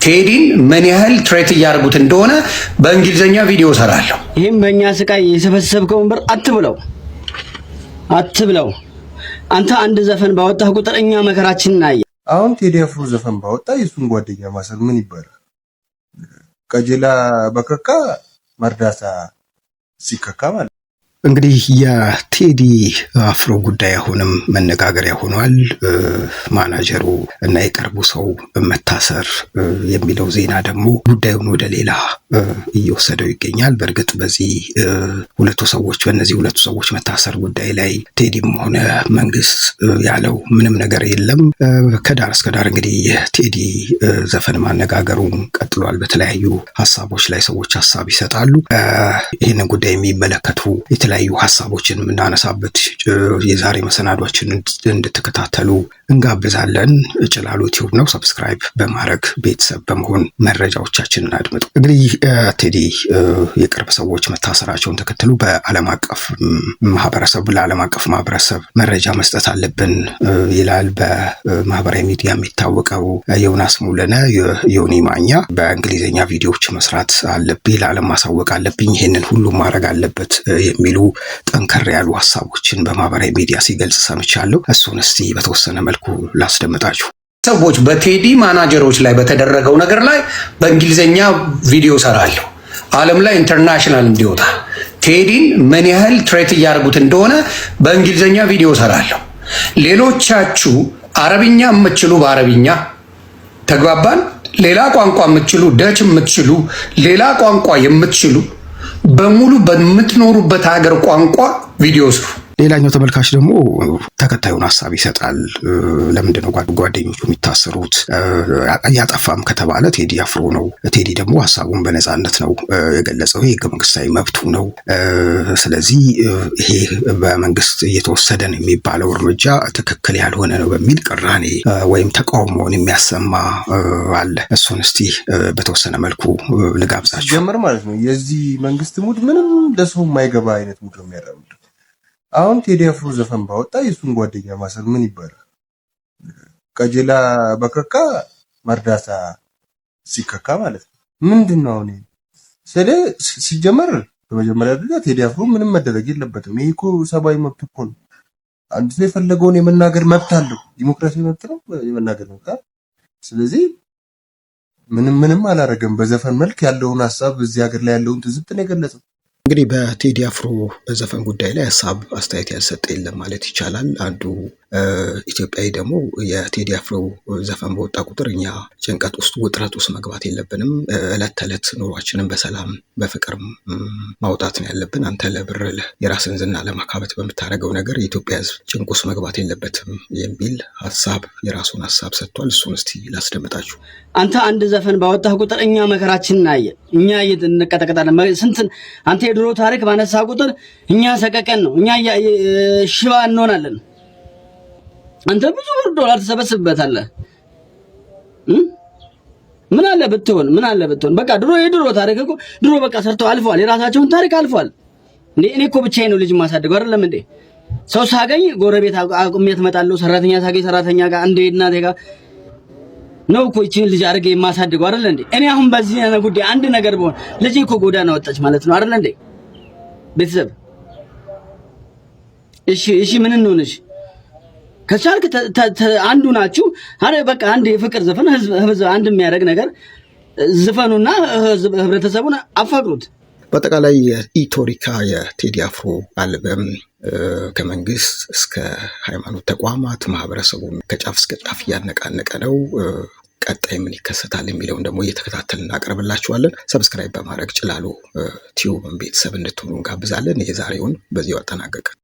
ቴዲን ምን ያህል ትሬት እያደረጉት እንደሆነ በእንግሊዘኛ ቪዲዮ ሰራለሁ። ይሄም በእኛ ስቃይ የሰበሰብከውን ብር አትብለው። አንተ አንድ ዘፈን ባወጣህ ቁጥር እኛ መከራችንን እናየ። አሁን ቴዲ አፍሮ ዘፈን ባወጣ የሱን ጓደኛ ማሰር ምን ይባላል? ቀጀላ በከካ መርዳሳ ሲከካ ማለት እንግዲህ የቴዲ አፍሮ ጉዳይ አሁንም መነጋገሪያ ሆኗል። ማናጀሩ እና የቅርቡ ሰው መታሰር የሚለው ዜና ደግሞ ጉዳዩን ወደ ሌላ እየወሰደው ይገኛል። በእርግጥ በእነዚህ ሁለቱ ሰዎች መታሰር ጉዳይ ላይ ቴዲም ሆነ መንግስት ያለው ምንም ነገር የለም። ከዳር እስከ ዳር እንግዲህ የቴዲ ዘፈን ማነጋገሩን ቀጥሏል። በተለያዩ ሀሳቦች ላይ ሰዎች ሀሳብ ይሰጣሉ። ይህንን ጉዳይ የሚመለከቱ የተለያዩ ሀሳቦችን የምናነሳበት የዛሬ መሰናዷችን እንድትከታተሉ እንጋብዛለን። ጭላሎ ቲዩብ ነው። ሰብስክራይብ በማድረግ ቤተሰብ በመሆን መረጃዎቻችንን አድምጡ። እንግዲህ ቴዲ የቅርብ ሰዎች መታሰራቸውን ተከትሎ ለዓለም አቀፍ ማህበረሰብ መረጃ መስጠት አለብን ይላል። በማህበራዊ ሚዲያ የሚታወቀው ዮናስ ሙለነ ዮኒ ማኛ በእንግሊዝኛ ቪዲዮዎች መስራት አለብኝ፣ ለዓለም ማሳወቅ አለብኝ፣ ይሄንን ሁሉ ማድረግ አለበት የሚሉ ጠንከር ያሉ ሀሳቦችን በማህበራዊ ሚዲያ ሲገልጽ ሰምቻለሁ። እሱን እስቲ በተወሰነ መልኩ ላስደምጣችሁ። ሰዎች በቴዲ ማናጀሮች ላይ በተደረገው ነገር ላይ በእንግሊዝኛ ቪዲዮ ሰራለሁ፣ ዓለም ላይ ኢንተርናሽናል እንዲወጣ ቴዲን ምን ያህል ትሬት እያደረጉት እንደሆነ በእንግሊዝኛ ቪዲዮ ሰራለሁ። ሌሎቻችሁ አረብኛ የምትችሉ በአረብኛ ተግባባን። ሌላ ቋንቋ የምትችሉ ደች የምትችሉ ሌላ ቋንቋ የምትችሉ በሙሉ በምትኖሩበት ሀገር ቋንቋ ቪዲዮ ስሩ። ሌላኛው ተመልካች ደግሞ ተከታዩን ሀሳብ ይሰጣል። ለምንድን ነው ጓደኞቹ የሚታሰሩት? ያጠፋም ከተባለ ቴዲ አፍሮ ነው። ቴዲ ደግሞ ሀሳቡን በነፃነት ነው የገለጸው። ይሄ ህገ መንግስታዊ መብቱ ነው። ስለዚህ ይሄ በመንግስት እየተወሰደ ነው የሚባለው እርምጃ ትክክል ያልሆነ ነው በሚል ቅራኔ ወይም ተቃውሞውን የሚያሰማ አለ። እሱን እስቲ በተወሰነ መልኩ ልጋብዛችሁ። ጀመር ማለት ነው። የዚህ መንግስት ሙድ ምንም ለሰው የማይገባ አይነት ሙድ ነው የሚያራምዱ። አሁን ቴዲ አፍሮ ዘፈን ባወጣ የሱን ጓደኛ ማሰር ምን ይባላል? ቀጀላ በከካ መርዳሳ ሲከካ ማለት ነው። ምንድነው አሁን ሲጀመር በመጀመሪያ ደረጃ ቴዲ አፍሮ ምንም መደረግ የለበትም። ይሄ እኮ ሰብአዊ መብት እኮ ነው። አንድ ሰው የፈለገውን የመናገር መብት አለው። ዲሞክራሲያዊ መብት ነው የመናገር መብት። ስለዚህ ምንም አላረገም። በዘፈን መልክ ያለውን ሀሳብ እዚህ ሀገር ላይ ያለውን ትዝብት ነው የገለጸው። እንግዲህ በቴዲ አፍሮ በዘፈን ጉዳይ ላይ ሀሳብ አስተያየት ያልሰጠ የለም ማለት ይቻላል። አንዱ ኢትዮጵያዊ ደግሞ የቴዲ አፍሮ ዘፈን በወጣ ቁጥር እኛ ጭንቀት ውስጥ ውጥረት ውስጥ መግባት የለብንም፣ እለት ተዕለት ኑሯችንን በሰላም በፍቅር ማውጣት ነው ያለብን። አንተ ለብር የራስን ዝና ለማካበት በምታደርገው ነገር የኢትዮጵያ ሕዝብ ጭንቅ ውስጥ መግባት የለበትም የሚል የራሱን ሀሳብ ሰጥቷል። እሱን እስቲ ላስደምጣችሁ። አንተ አንድ ዘፈን ባወጣህ ቁጥር እኛ መከራችንን እናየ። እኛ እንቀጠቀጣለን። አንተ የድሮ ታሪክ ባነሳ ቁጥር እኛ ሰቀቀን ነው፣ እኛ ሽባ እንሆናለን። አንተ ብዙ ብር ዶላር ተሰበስብበታለህ። ምን አለ ብትሆን በቃ የድሮ ታሪክ እኮ ድሮ በቃ ሰርተው አልፈዋል። የራሳቸውን ታሪክ አልፈዋል። እኔ እኮ ብቻዬን ነው ልጅ ማሳደገው አይደለም እንዴ? ሰው ሳገኝ ጎረቤት አቁሜት እመጣለሁ። ሰራተኛ ሳገኝ ሰራተኛ ጋር እንደ እናቴ ጋር ነው እኮ ይቺን ልጅ አድርጌ የማሳድገው አይደል እንዴ? እኔ አሁን በዚህ ጉዳይ አንድ ነገር ብሆን ልጅ እኮ ጎዳና ወጣች ማለት ነው አይደል እንዴ? ቤተሰብ እሺ ምን እንሆንሽ? ከቻልክ አንዱ ናችሁ። አረ በቃ አንድ የፍቅር ዘፈን ህዝብ አንድ የሚያደርግ ነገር ዘፈኑና ህብረተሰቡን አፋቅሩት። በአጠቃላይ የኢቶሪካ የቴዲ አፍሮ አልበም ከመንግስት እስከ ሃይማኖት ተቋማት ማህበረሰቡን ከጫፍ እስከ ጫፍ እያነቃነቀ ነው። ቀጣይ ምን ይከሰታል የሚለውን ደግሞ እየተከታተልን እናቀርብላችኋለን። ሰብስክራይብ በማድረግ ጭላሎ ቲዩብን ቤተሰብ እንድትሆኑ እንጋብዛለን። የዛሬውን በዚሁ አጠናቀቅን።